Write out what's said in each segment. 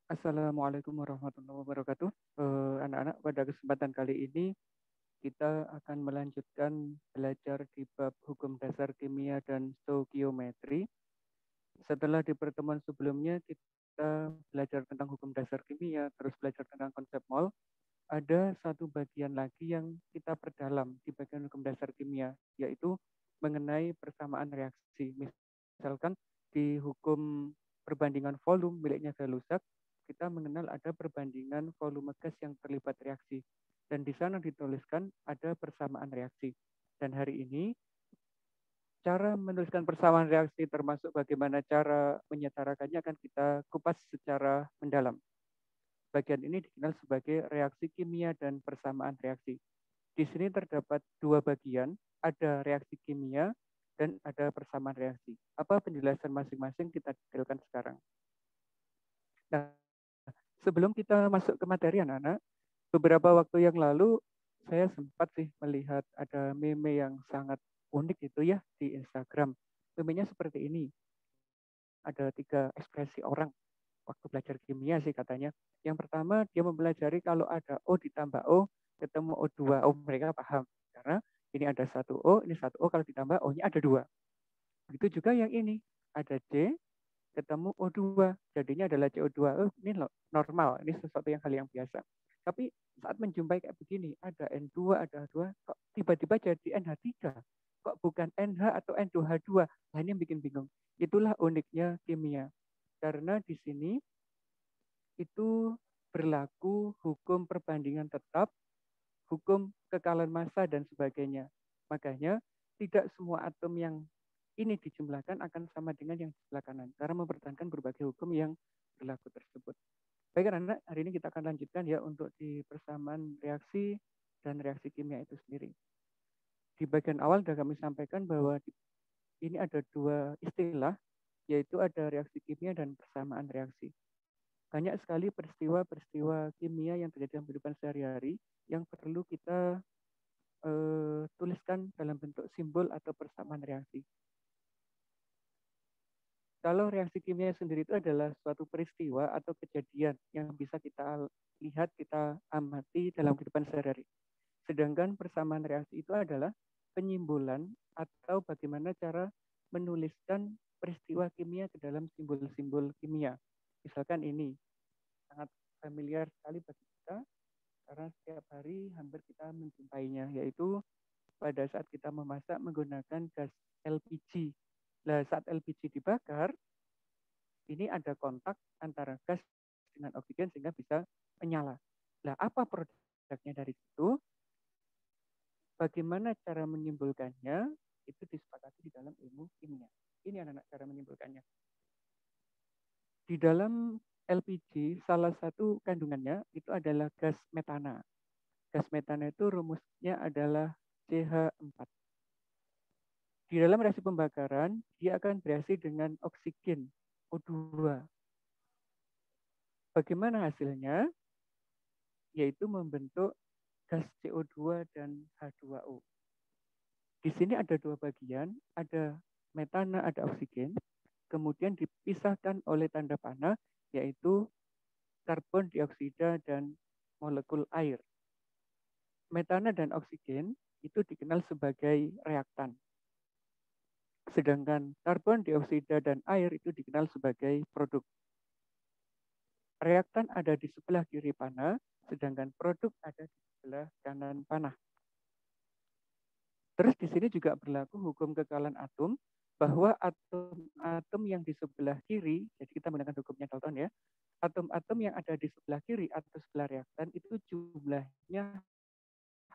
Assalamualaikum warahmatullahi wabarakatuh. Anak-anak, pada kesempatan kali ini kita akan melanjutkan belajar di bab hukum dasar kimia dan stoikiometri. Setelah di pertemuan sebelumnya kita belajar tentang hukum dasar kimia, terus belajar tentang konsep mol, ada satu bagian lagi yang kita perdalam di bagian hukum dasar kimia, yaitu mengenai persamaan reaksi. Misalkan di hukum perbandingan volume miliknya Gay-Lussac, kita mengenal ada perbandingan volume gas yang terlibat reaksi. Dan di sana dituliskan ada persamaan reaksi. Dan hari ini, cara menuliskan persamaan reaksi termasuk bagaimana cara menyetarakannya akan kita kupas secara mendalam. Bagian ini dikenal sebagai reaksi kimia dan persamaan reaksi. Di sini terdapat dua bagian, ada reaksi kimia dan ada persamaan reaksi. Apa penjelasan masing-masing kita detailkan sekarang. Nah, sebelum kita masuk ke materi anak-anak, beberapa waktu yang lalu saya sempat sih melihat ada meme yang sangat unik itu ya di Instagram. Memenya seperti ini. Ada 3 ekspresi orang waktu belajar kimia sih katanya. Yang pertama dia mempelajari kalau ada O ditambah O ketemu O2. Oh, mereka paham. Karena ini ada satu O, ini satu O, kalau ditambah O-nya ada 2. Begitu juga yang ini. Ada C ketemu O2. Jadinya adalah CO2. Oh, ini normal. Ini sesuatu yang hal yang biasa. Tapi saat menjumpai kayak begini, ada N2, ada H2, kok tiba-tiba jadi NH3? Kok bukan NH atau N2H2? Nah, ini yang bikin bingung. Itulah uniknya kimia. Karena di sini itu berlaku hukum perbandingan tetap, hukum kekalan massa, dan sebagainya. Makanya tidak semua atom yang ini dijumlahkan akan sama dengan yang di sebelah kanan, karena mempertahankan berbagai hukum yang berlaku tersebut. Baik anak-anak, hari ini kita akan lanjutkan ya untuk di persamaan reaksi dan reaksi kimia itu sendiri. Di bagian awal sudah kami sampaikan bahwa ini ada dua istilah, yaitu ada reaksi kimia dan persamaan reaksi. Banyak sekali peristiwa-peristiwa kimia yang terjadi dalam kehidupan sehari-hari yang perlu kita tuliskan dalam bentuk simbol atau persamaan reaksi. Kalau reaksi kimia sendiri itu adalah suatu peristiwa atau kejadian yang bisa kita lihat, kita amati dalam kehidupan sehari-hari. Sedangkan persamaan reaksi itu adalah penyimbolan atau bagaimana cara menuliskan peristiwa kimia ke dalam simbol-simbol kimia. Misalkan ini, sangat familiar sekali bagi kita karena setiap hari hampir kita menjumpainya, yaitu pada saat kita memasak menggunakan gas LPG. Nah, saat LPG dibakar, ini ada kontak antara gas dengan oksigen sehingga bisa menyala. Nah, apa produknya dari situ? Bagaimana cara menyimpulkannya? Itu disepakati di dalam ilmu kimia. Ini anak-anak cara menyimpulkannya. Di dalam LPG, salah satu kandungannya itu adalah gas metana. Gas metana itu rumusnya adalah CH4. Di dalam reaksi pembakaran, dia akan bereaksi dengan oksigen, O2. Bagaimana hasilnya? Yaitu membentuk gas CO2 dan H2O. Di sini ada dua bagian, ada metana, ada oksigen, kemudian dipisahkan oleh tanda panah, yaitu karbon dioksida dan molekul air. Metana dan oksigen itu dikenal sebagai reaktan. Sedangkan karbon dioksida dan air itu dikenal sebagai produk. Reaktan ada di sebelah kiri panah, sedangkan produk ada di sebelah kanan panah. Terus di sini juga berlaku hukum kekalan atom, bahwa atom-atom yang di sebelah kiri, jadi kita menggunakan hukumnya Dalton ya, atom-atom yang ada di sebelah kiri atau sebelah reaktan itu jumlahnya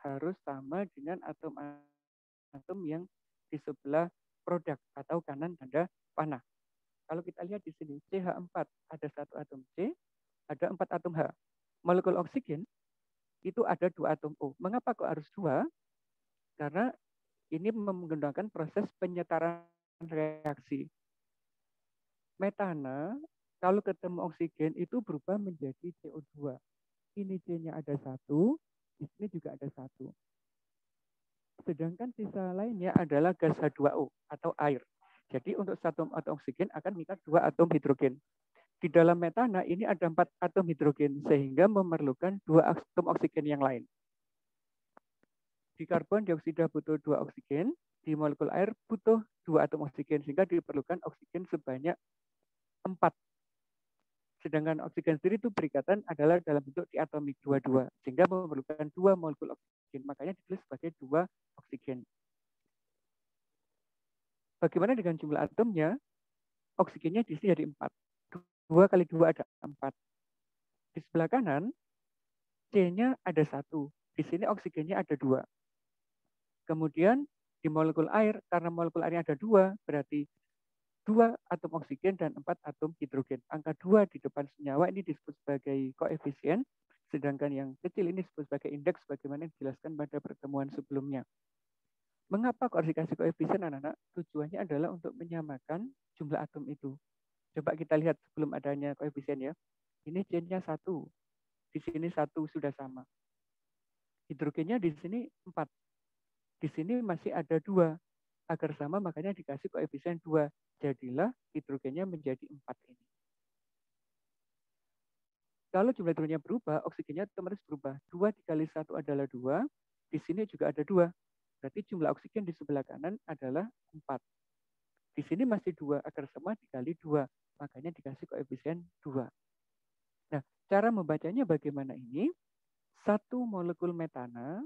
harus sama dengan atom-atom yang di sebelah produk atau kanan tanda panah. Kalau kita lihat di sini CH4 ada satu atom C, ada 4 atom H. Molekul oksigen itu ada 2 atom O. Mengapa kok harus 2? Karena ini menggunakan proses penyetaraan reaksi. Metana kalau ketemu oksigen itu berubah menjadi CO2. Ini C-nya ada 1, di sini juga ada 1. Sedangkan sisa lainnya adalah gas H2O atau air. Jadi untuk satu atom oksigen akan mengikat 2 atom hidrogen. Di dalam metana ini ada 4 atom hidrogen sehingga memerlukan 2 atom oksigen yang lain. Di karbon dioksida butuh 2 oksigen, di molekul air butuh 2 atom oksigen sehingga diperlukan oksigen sebanyak 4. Sedangkan oksigen sendiri itu berikatan adalah dalam bentuk diatomik 2-2 sehingga memerlukan 2 molekul oksigen. Makanya ditulis sebagai 2 oksigen. Bagaimana dengan jumlah atomnya? Oksigennya di sini jadi 4. 2 kali 2 ada 4. Di sebelah kanan, C-nya ada 1. Di sini oksigennya ada 2. Kemudian di molekul air, karena molekul airnya ada 2, berarti 2 atom oksigen dan 4 atom hidrogen. Angka 2 di depan senyawa ini disebut sebagai koefisien, sedangkan yang kecil ini disebut sebagai indeks, sebagaimana dijelaskan pada pertemuan sebelumnya. Mengapa kok dikasih koefisien, anak-anak? Tujuannya adalah untuk menyamakan jumlah atom itu. Coba kita lihat sebelum adanya koefisien ya. Ini C-nya 1. Di sini 1 sudah sama. Hidrogennya di sini 4. Di sini masih ada 2. Agar sama makanya dikasih koefisien 2. Jadilah hidrogennya menjadi 4 ini. Kalau jumlah hidrogennya berubah, oksigennya otomatis berubah. 2 dikali 1 adalah 2. Di sini juga ada 2. Berarti jumlah oksigen di sebelah kanan adalah 4. Di sini masih 2, akar sama dikali 2. Makanya dikasih koefisien 2. Nah, cara membacanya bagaimana ini? Satu molekul metana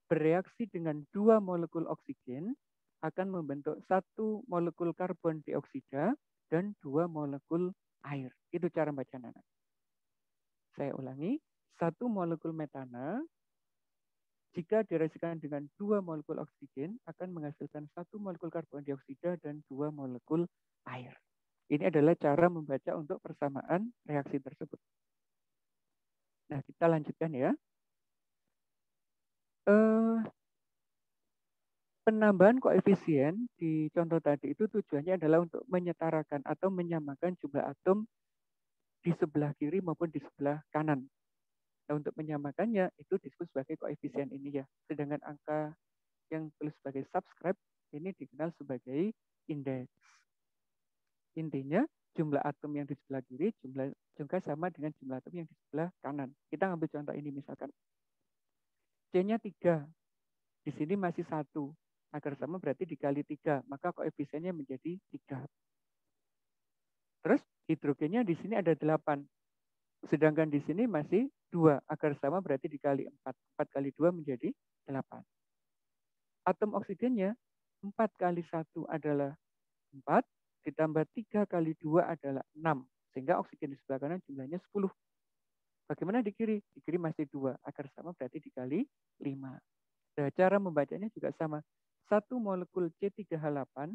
bereaksi dengan 2 molekul oksigen akan membentuk 1 molekul karbon dioksida dan 2 molekul air. Itu cara baca anak. Saya ulangi, 1 molekul metana jika direaksikan dengan 2 molekul oksigen akan menghasilkan 1 molekul karbon dioksida dan 2 molekul air. Ini adalah cara membaca untuk persamaan reaksi tersebut. Nah, kita lanjutkan ya. Penambahan koefisien di contoh tadi itu tujuannya adalah untuk menyetarakan atau menyamakan jumlah atom di sebelah kiri maupun di sebelah kanan. Nah, untuk menyamakannya itu disebut sebagai koefisien ini ya. Sedangkan angka yang tulis sebagai subscribe ini dikenal sebagai indeks. Intinya jumlah atom yang di sebelah kiri juga sama dengan jumlah atom yang di sebelah kanan. Kita ambil contoh ini misalkan. C-nya 3. Di sini masih 1. Agar sama berarti dikali 3. Maka koefisiennya menjadi 3. Terus hidrogennya di sini ada 8. Sedangkan di sini masih 2. Agar sama berarti dikali 4. 4 kali 2 menjadi 8. Atom oksigennya 4 kali 1 adalah 4. Ditambah 3 kali 2 adalah 6. Sehingga oksigen di sebelah kanan jumlahnya 10. Bagaimana di kiri? Di kiri masih 2. Agar sama berarti dikali 5. Nah, cara membacanya juga sama. 1 molekul C3H8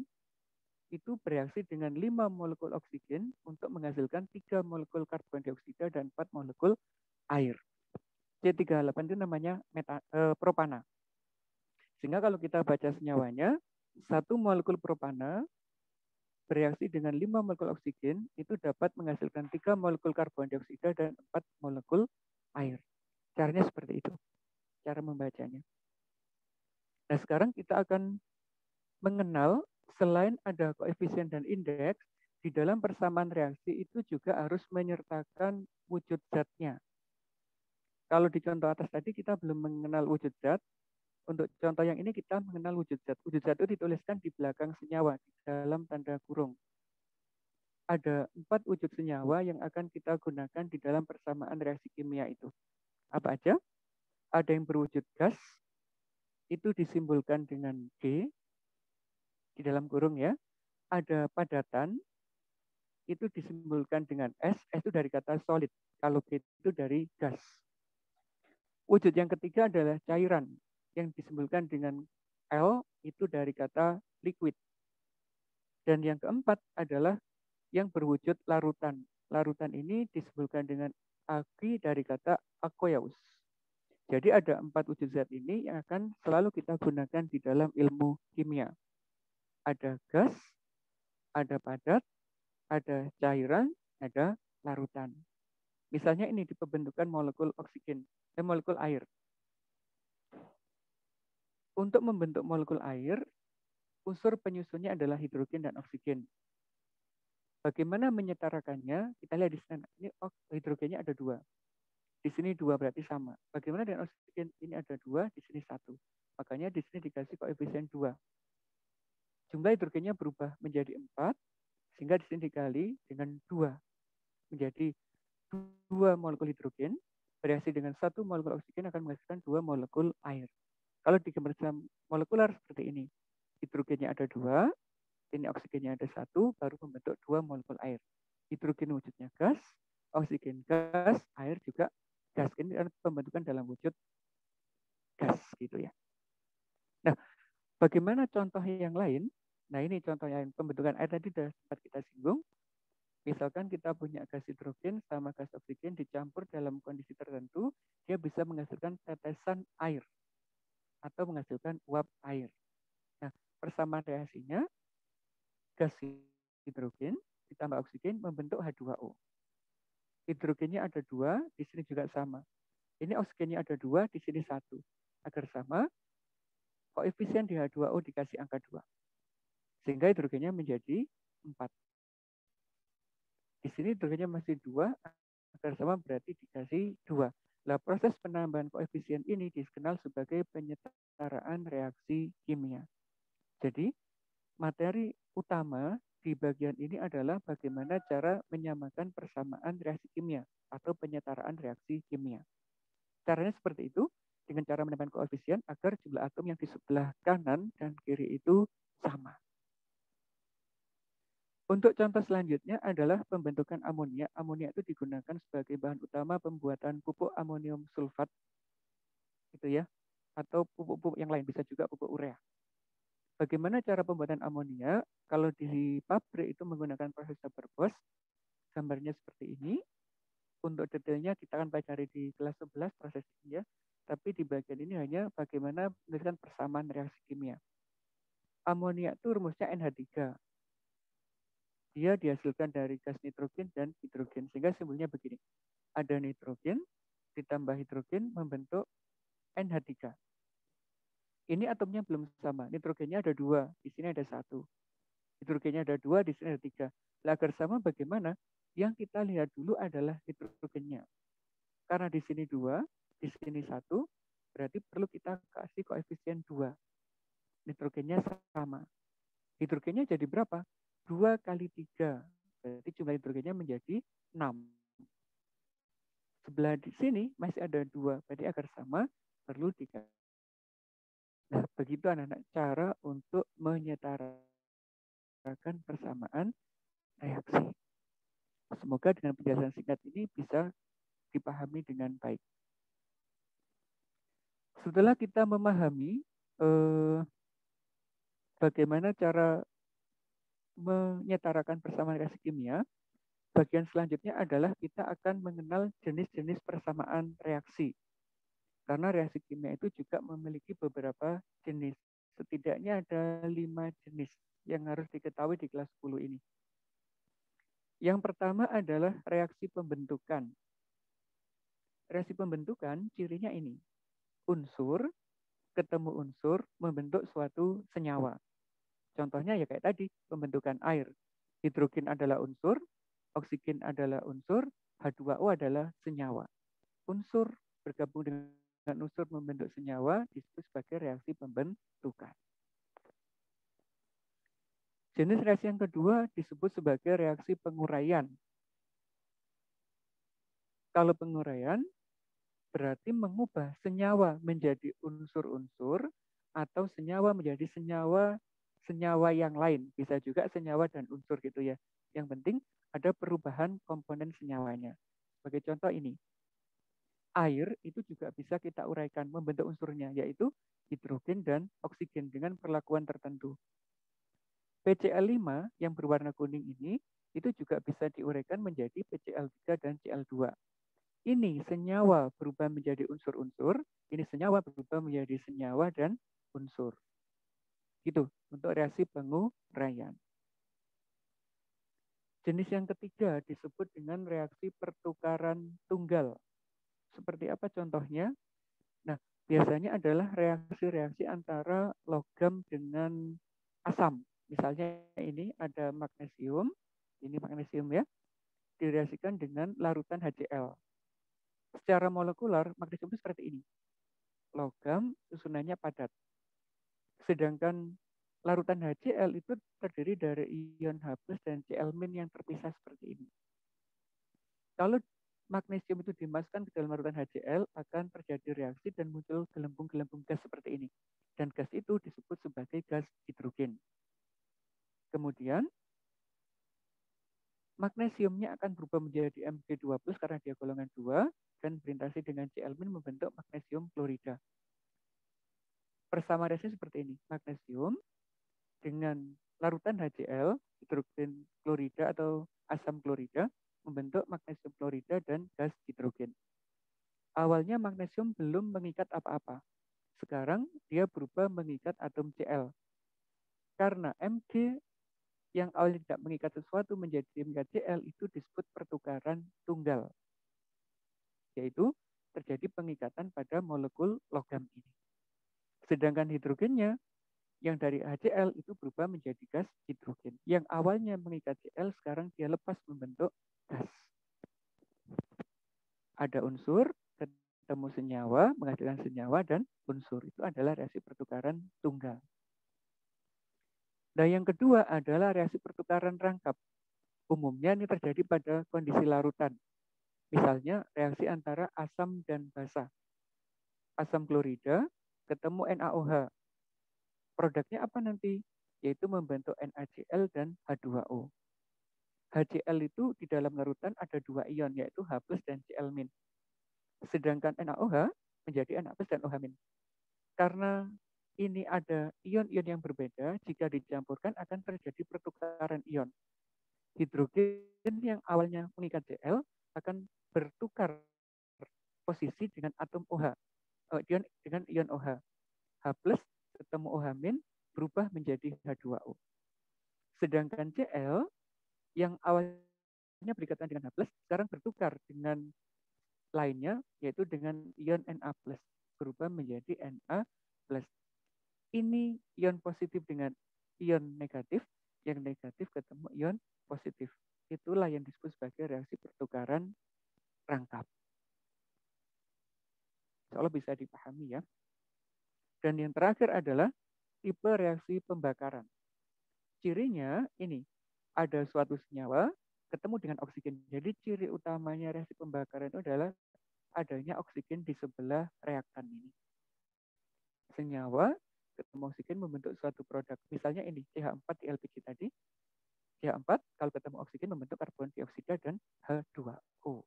itu bereaksi dengan 5 molekul oksigen untuk menghasilkan 3 molekul karbon dioksida dan 4 molekul air. C3H8 itu namanya propana. Sehingga kalau kita baca senyawanya, 1 molekul propana bereaksi dengan 5 molekul oksigen itu dapat menghasilkan 3 molekul karbon dioksida dan 4 molekul air. Caranya seperti itu, cara membacanya. Nah, sekarang kita akan mengenal selain ada koefisien dan indeks, di dalam persamaan reaksi itu juga harus menyertakan wujud zatnya. Kalau di contoh atas tadi kita belum mengenal wujud zat, untuk contoh yang ini kita mengenal wujud zat. Wujud zat itu dituliskan di belakang senyawa, di dalam tanda kurung. Ada 4 wujud senyawa yang akan kita gunakan di dalam persamaan reaksi kimia itu. Apa aja? Ada yang berwujud gas, itu disimbolkan dengan G, di dalam kurung ya. Ada padatan, itu disimbolkan dengan S itu dari kata solid. Kalau G itu dari gas. Wujud yang ketiga adalah cairan, yang disimbolkan dengan L, itu dari kata liquid. Dan yang keempat adalah yang berwujud larutan. Larutan ini disimbolkan dengan Ag dari kata aqueous. Jadi ada 4 wujud zat ini yang akan selalu kita gunakan di dalam ilmu kimia. Ada gas, ada padat, ada cairan, ada larutan. Misalnya ini di pembentukan molekul oksigen, molekul air. Untuk membentuk molekul air, unsur penyusunnya adalah hidrogen dan oksigen. Bagaimana menyetarakannya? Kita lihat di sini. Ini hidrogennya ada 2. Di sini 2 berarti sama. Bagaimana dengan oksigen? Ini ada 2, di sini 1. Makanya di sini dikasih koefisien 2. Jumlah hidrogennya berubah menjadi 4, sehingga di sini dikali dengan 2. Menjadi 2 molekul hidrogen, bereaksi dengan 1 molekul oksigen akan menghasilkan 2 molekul air. Kalau digambar molekular seperti ini. Hidrogennya ada 2, ini oksigennya ada 1, baru membentuk 2 molekul air. Hidrogen wujudnya gas, oksigen gas, air juga gas. Ini adalah pembentukan dalam wujud gas gitu ya. Nah, bagaimana contoh yang lain? Nah, ini contoh yang pembentukan air tadi sudah sempat kita singgung. Misalkan kita punya gas hidrogen sama gas oksigen dicampur dalam kondisi tertentu, dia bisa menghasilkan tetesan air atau menghasilkan uap air. Nah, persamaan reaksinya, gas hidrogen ditambah oksigen membentuk H2O. Hidrogennya ada 2, di sini juga sama. Ini oksigennya ada 2, di sini 1. Agar sama, koefisien di H2O dikasih angka 2. Sehingga hidrogennya menjadi 4. Di sini hidrogennya masih 2, agar sama berarti dikasih 2. Nah, proses penambahan koefisien ini dikenal sebagai penyetaraan reaksi kimia. Jadi, materi utama di bagian ini adalah bagaimana cara menyamakan persamaan reaksi kimia atau penyetaraan reaksi kimia. Caranya seperti itu, dengan cara menambahkan koefisien agar jumlah atom yang di sebelah kanan dan kiri itu sama. Untuk contoh selanjutnya adalah pembentukan amonia. Amonia itu digunakan sebagai bahan utama pembuatan pupuk amonium sulfat, gitu ya, atau pupuk-pupuk yang lain, bisa juga pupuk urea. Bagaimana cara pembuatan amonia? Kalau di pabrik itu menggunakan proses Haber-Bosch, gambarnya seperti ini. Untuk detailnya kita akan pelajari di kelas 11 proses ini ya. Tapi di bagian ini hanya bagaimana menuliskan persamaan reaksi kimia. Amonia itu rumusnya NH3. Dia dihasilkan dari gas nitrogen dan hidrogen. Sehingga simbolnya begini. Ada nitrogen ditambah hidrogen membentuk NH3. Ini atomnya belum sama. Nitrogennya ada 2, di sini ada 1. Hidrogennya ada 2, di sini ada 3. Agar sama bagaimana? Yang kita lihat dulu adalah hidrogennya. Karena di sini 2, di sini 1, berarti perlu kita kasih koefisien 2. Nitrogennya sama. Hidrogennya jadi berapa? 2 kali 3. Berarti jumlah hidrogennya menjadi 6. Sebelah di sini masih ada 2. Berarti agar sama, perlu dikasih. Nah, begitu anak-anak cara untuk menyetarakan persamaan reaksi. Semoga dengan penjelasan singkat ini bisa dipahami dengan baik. Setelah kita memahami bagaimana cara menyetarakan persamaan reaksi kimia, bagian selanjutnya adalah kita akan mengenal jenis-jenis persamaan reaksi. Karena reaksi kimia itu juga memiliki beberapa jenis. Setidaknya ada 5 jenis yang harus diketahui di kelas 10 ini. Yang pertama adalah reaksi pembentukan. Reaksi pembentukan cirinya ini. Unsur ketemu unsur membentuk suatu senyawa. Contohnya ya kayak tadi, pembentukan air. Hidrogen adalah unsur, oksigen adalah unsur, H2O adalah senyawa. Unsur bergabung dengan unsur membentuk senyawa disebut sebagai reaksi pembentukan. Jenis reaksi yang kedua disebut sebagai reaksi penguraian. Kalau penguraian berarti mengubah senyawa menjadi unsur-unsur atau senyawa menjadi senyawa yang lain. Bisa juga senyawa dan unsur gitu ya. Yang penting ada perubahan komponen senyawanya. Sebagai contoh ini, air itu juga bisa kita uraikan membentuk unsurnya, yaitu hidrogen dan oksigen dengan perlakuan tertentu. PCl5 yang berwarna kuning ini itu juga bisa diuraikan menjadi PCl3 dan Cl2. Ini senyawa berubah menjadi unsur-unsur, ini senyawa berubah menjadi senyawa dan unsur. Gitu, untuk reaksi penguraian. Jenis yang ketiga disebut dengan reaksi pertukaran tunggal. Seperti apa contohnya? Nah, biasanya adalah reaksi-reaksi antara logam dengan asam. Misalnya ini ada magnesium ini magnesium ya, direaksikan dengan larutan HCl. Secara molekular, magnesium itu seperti ini. Logam susunannya padat. Sedangkan larutan HCl itu terdiri dari ion H+ dan Cl- yang terpisah seperti ini. Kalau magnesium itu dimasukkan ke dalam larutan HCl, akan terjadi reaksi dan muncul gelembung-gelembung gas seperti ini. Dan gas itu disebut sebagai gas hidrogen. Kemudian, magnesiumnya akan berubah menjadi Mg2+ karena dia golongan 2 dan berinteraksi dengan Cl- membentuk magnesium klorida. Persamaan reaksi seperti ini. Magnesium dengan larutan HCl, hidrogen klorida atau asam klorida, membentuk magnesium klorida dan gas hidrogen. Awalnya magnesium belum mengikat apa-apa. Sekarang dia berubah mengikat atom Cl. Karena Mg yang awalnya tidak mengikat sesuatu menjadi mengikat Cl itu disebut pertukaran tunggal. Yaitu terjadi pengikatan pada molekul logam ini. Sedangkan hidrogennya yang dari HCl itu berubah menjadi gas hidrogen. Yang awalnya mengikat Cl sekarang dia lepas membentuk gas. Ada unsur, ketemu senyawa, menghasilkan senyawa, dan unsur. Itu adalah reaksi pertukaran tunggal. Nah, yang kedua adalah reaksi pertukaran rangkap. Umumnya ini terjadi pada kondisi larutan. Misalnya reaksi antara asam dan basa. Asam klorida ketemu NaOH. Produknya apa nanti? Yaitu membentuk NaCl dan H2O. HCl itu di dalam larutan ada dua ion, yaitu H+ dan Cl-. Sedangkan NaOH menjadi Na+ dan OH-. Karena ini ada ion-ion yang berbeda, jika dicampurkan akan terjadi pertukaran ion. Hidrogen yang awalnya mengikat Cl akan bertukar posisi dengan atom OH, dengan ion OH. H+ ketemu OH- berubah menjadi H2O. Sedangkan Cl yang awalnya berikatan dengan H+, sekarang bertukar dengan lainnya, yaitu dengan ion Na+, berubah menjadi Na+. Ini ion positif dengan ion negatif, yang negatif ketemu ion positif. Itulah yang disebut sebagai reaksi pertukaran rangkap. Insya bisa dipahami ya. Dan yang terakhir adalah tipe reaksi pembakaran. Cirinya ini, ada suatu senyawa ketemu dengan oksigen. Jadi ciri utamanya reaksi pembakaran itu adalah adanya oksigen di sebelah reaktan ini. Senyawa ketemu oksigen membentuk suatu produk. Misalnya ini CH4 di LPG tadi. CH4 kalau ketemu oksigen membentuk karbon dioksida dan H2O.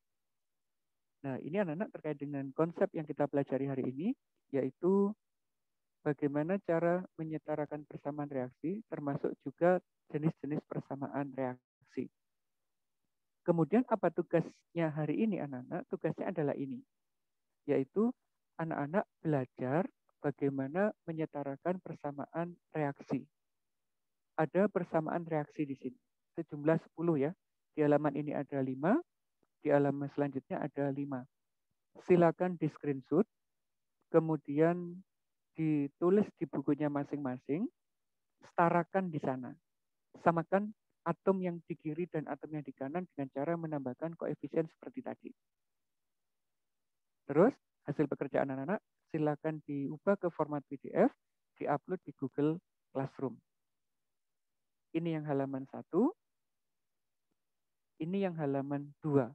Nah, ini anak-anak terkait dengan konsep yang kita pelajari hari ini, yaitu bagaimana cara menyetarakan persamaan reaksi, termasuk juga jenis-jenis persamaan reaksi. Kemudian apa tugasnya hari ini anak-anak? Tugasnya adalah ini, yaitu anak-anak belajar bagaimana menyetarakan persamaan reaksi. Ada persamaan reaksi di sini, sejumlah 10 ya. Di halaman ini ada 5, di halaman selanjutnya ada 5. Silakan di screenshot, kemudian ditulis di bukunya masing-masing, setarakan di sana. Samakan atom yang di kiri dan atom yang di kanan dengan cara menambahkan koefisien seperti tadi. Terus, hasil pekerjaan anak-anak silakan diubah ke format PDF, diupload di Google Classroom. Ini yang halaman 1, ini yang halaman 2.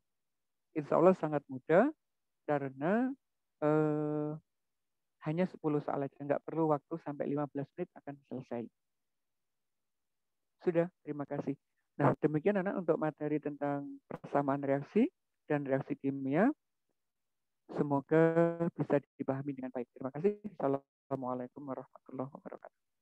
Insya Allah sangat mudah karena hanya 10 soal aja, nggak perlu waktu sampai 15 menit akan selesai. Sudah, terima kasih. Nah, demikian anak untuk materi tentang persamaan reaksi dan reaksi kimia. Semoga bisa dipahami dengan baik. Terima kasih. Assalamualaikum warahmatullahi wabarakatuh.